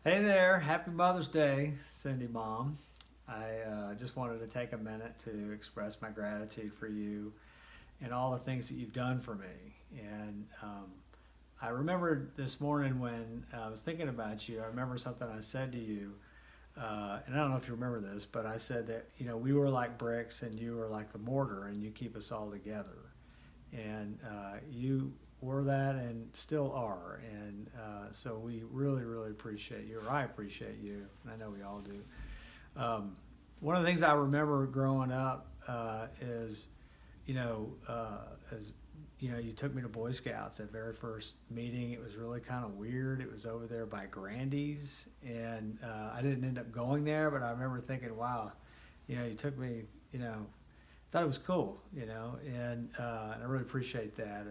Hey there, happy Mother's Day, Cindy Mom. I just wanted to take a minute to express my gratitude for you and all the things that you've done for me. And I remember this morning when I was thinking about you, I remember something I said to you. And I don't know if you remember this, but I said that, we were like bricks and you were like the mortar and you keep us all together. And you were that and still are. And so we really, really appreciate you, or I appreciate you, and I know we all do. One of the things I remember growing up is, as you took me to Boy Scouts. That very first meeting, it was really kind of weird. It was over there by Grandy's, and I didn't end up going there, but I remember thinking, wow, you took me, thought it was cool, and I really appreciate that.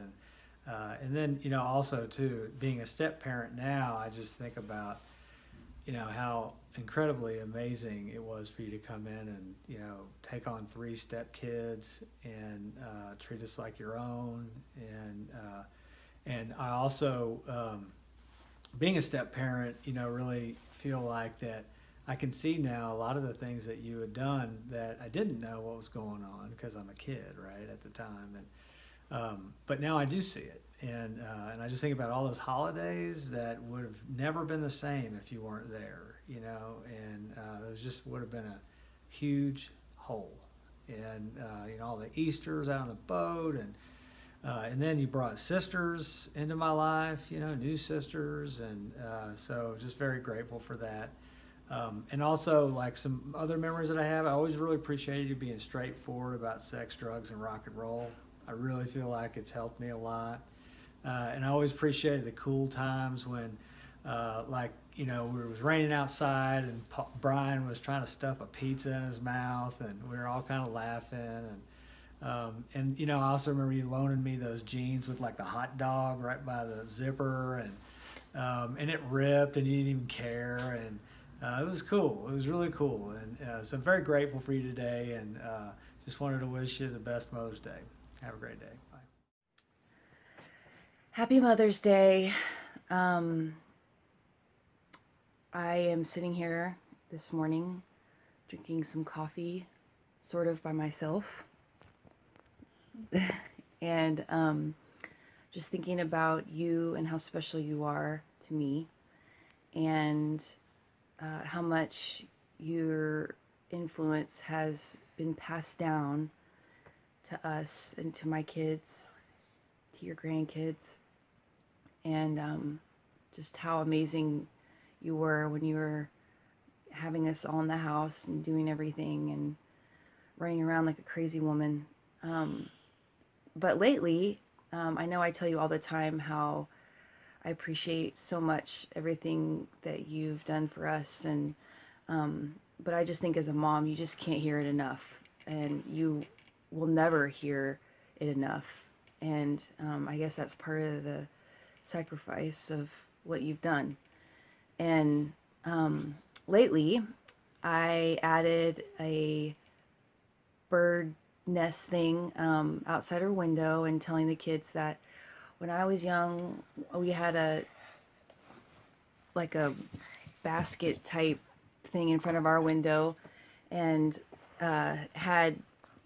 And then, also too, being a step parent now, I just think about, how incredibly amazing it was for you to come in and, take on three step kids and treat us like your own. And I also, being a step parent, really feel like that I can see now a lot of the things that you had done that I didn't know what was going on because I'm a kid, right, at the time. But now I do see it, and I just think about all those holidays that would have never been the same if you weren't there, and those just would have been a huge hole. And all the Easter's out on the boat, and then you brought sisters into my life, new sisters, and so just very grateful for that. And also, like some other memories that I have, I always really appreciated you being straightforward about sex, drugs, and rock and roll. I really feel like it's helped me a lot. And I always appreciated the cool times when, it was raining outside and Brian was trying to stuff a pizza in his mouth, and we were all kind of laughing. And I also remember you loaning me those jeans with like the hot dog right by the zipper, and it ripped, and you didn't even care. And it was cool. It was really cool. And so I'm very grateful for you today, and just wanted to wish you the best Mother's Day. Have a great day. Bye. Happy Mother's Day. Um, I am sitting here this morning drinking some coffee, sort of by myself, and just thinking about you and how special you are to me, and how much your influence has been passed down to us and to my kids, to your grandkids, and just how amazing you were when you were having us all in the house and doing everything and running around like a crazy woman. But lately, I know I tell you all the time how I appreciate so much everything that you've done for us, and but I just think as a mom, you just can't hear it enough, and you will never hear it enough. And I guess that's part of the sacrifice of what you've done. And lately, I added a bird nest thing outside our window, and telling the kids that when I was young, we had a basket type thing in front of our window, and had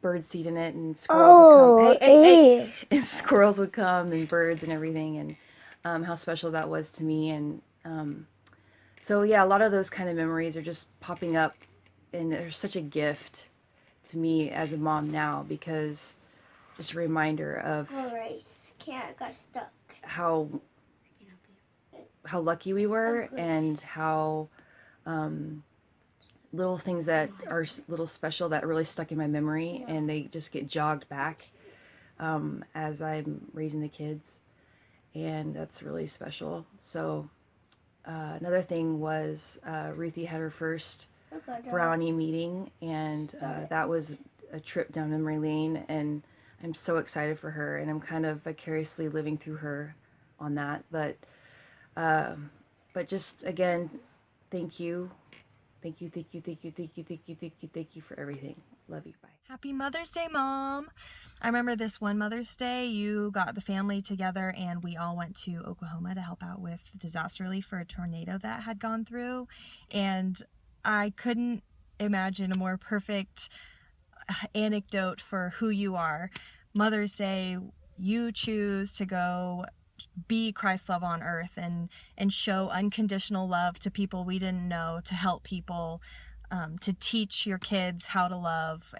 bird seed in it, and squirrels would come. Hey! And squirrels would come, and birds and everything, and how special that was to me. And so yeah, a lot of those kind of memories are just popping up, and they're such a gift to me as a mom now, because just a reminder of Alright, cat got stuck. how lucky we were, and how little things that are little special that really stuck in my memory, and they just get jogged back as I'm raising the kids, and that's really special. So another thing was Ruthie had her first brownie meeting, and that was a trip down memory lane, and I'm so excited for her, and I'm kind of vicariously living through her on that. But just again, thank you, thank you, thank you, thank you, thank you, thank you, thank you, thank you for everything. Love you. Bye. Happy Mother's Day, Mom. I remember this one Mother's Day, you got the family together and we all went to Oklahoma to help out with disaster relief for a tornado that had gone through. And I couldn't imagine a more perfect anecdote for who you are. Mother's Day, you choose to go be Christ's love on earth and show unconditional love to people we didn't know, to help people, to teach your kids how to love.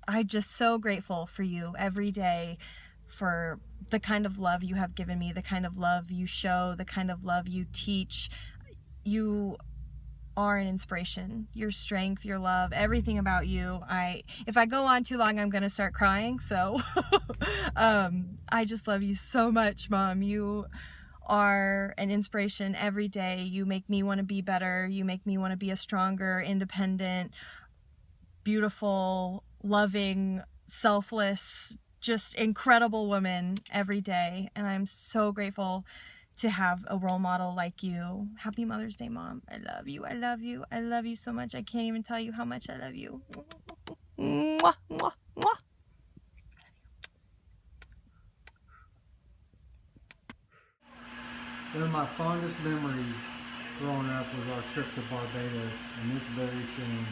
I'm just so grateful for you every day, for the kind of love you have given me, the kind of love you show, the kind of love you teach. You are an inspiration. Your strength, your love, everything about you. If I go on too long, I'm gonna start crying. So I just love you so much, Mom. You are an inspiration every day. You make me want to be better. You make me want to be a stronger, independent, beautiful, loving, selfless, just incredible woman every day. And I'm so grateful to have a role model like you. Happy Mother's Day, Mom. I love you. I love you. I love you so much. I can't even tell you how much I love you. Mwah, mwah, mwah. One of my fondest memories growing up was our trip to Barbados, and this very scene,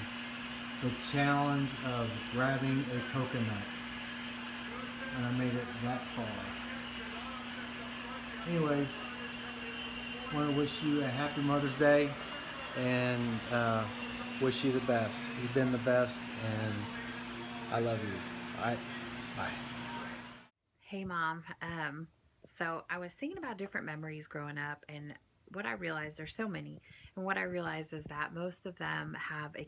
the challenge of grabbing a coconut, and I made it that far. Anyways, I want to wish you a happy Mother's Day and wish you the best. You've been the best, and I love you. All right, bye. Hey, Mom. So I was thinking about different memories growing up, and what I realized, there's so many, and what I realized is that most of them have a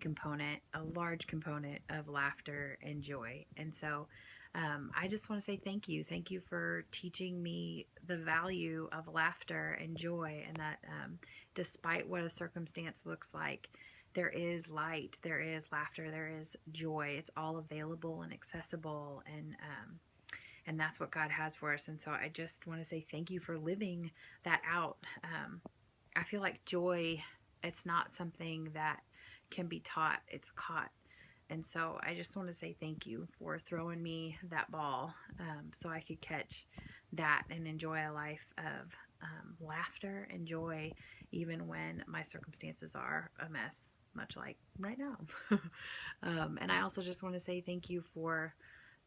large component of laughter and joy. And so I just want to say thank you. Thank you for teaching me the value of laughter and joy, and that despite what a circumstance looks like, there is light, there is laughter, there is joy. It's all available and accessible, and that's what God has for us. And so I just want to say thank you for living that out. I feel like joy, it's not something that can be taught, it's caught. And so I just want to say thank you for throwing me that ball so I could catch that and enjoy a life of laughter and joy, even when my circumstances are a mess, much like right now. And I also just want to say thank you for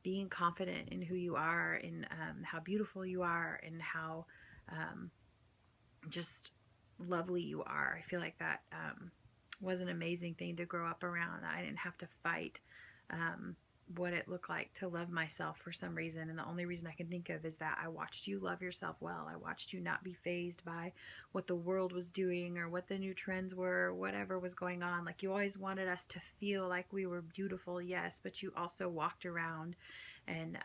being confident in who you are, and how beautiful you are, and how just lovely you are. I feel like that was an amazing thing to grow up around. I didn't have to fight what it looked like to love myself for some reason, and the only reason I can think of is that I watched you love yourself well. I watched you not be fazed by what the world was doing or what the new trends were, whatever was going on. Like, you always wanted us to feel like we were beautiful, yes, but you also walked around and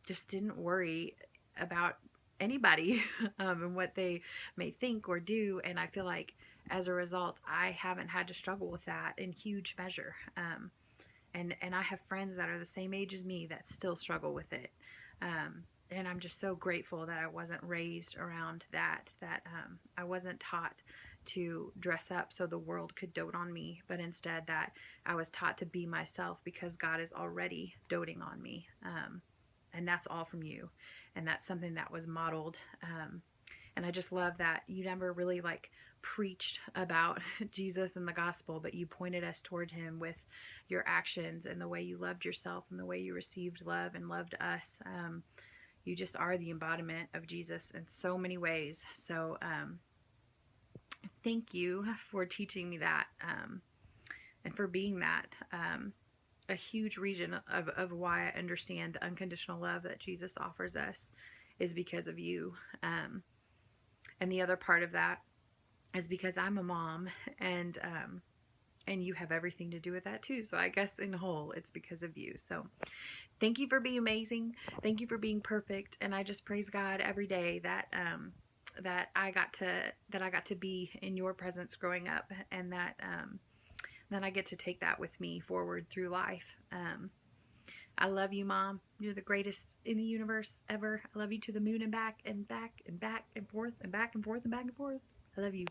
just didn't worry about anybody and what they may think or do. And I feel like as a result, I haven't had to struggle with that in huge measure. And I have friends that are the same age as me that still struggle with it. And I'm just so grateful that I wasn't raised around that I wasn't taught to dress up so the world could dote on me, but instead that I was taught to be myself because God is already doting on me. And that's all from you. And that's something that was modeled. And I just love that you never really preached about Jesus and the gospel, but you pointed us toward him with your actions and the way you loved yourself and the way you received love and loved us. You just are the embodiment of Jesus in so many ways. So thank you for teaching me that, and for being that. A huge reason of why I understand the unconditional love that Jesus offers us is because of you. And the other part of that is because I'm a mom, and you have everything to do with that too. So I guess in whole, it's because of you. So thank you for being amazing. Thank you for being perfect. And I just praise God every day that I got to be in your presence growing up, and that then I get to take that with me forward through life. I love you, Mom. You're the greatest in the universe ever. I love you to the moon and back and back and back and forth and back and forth and back and forth. I love you.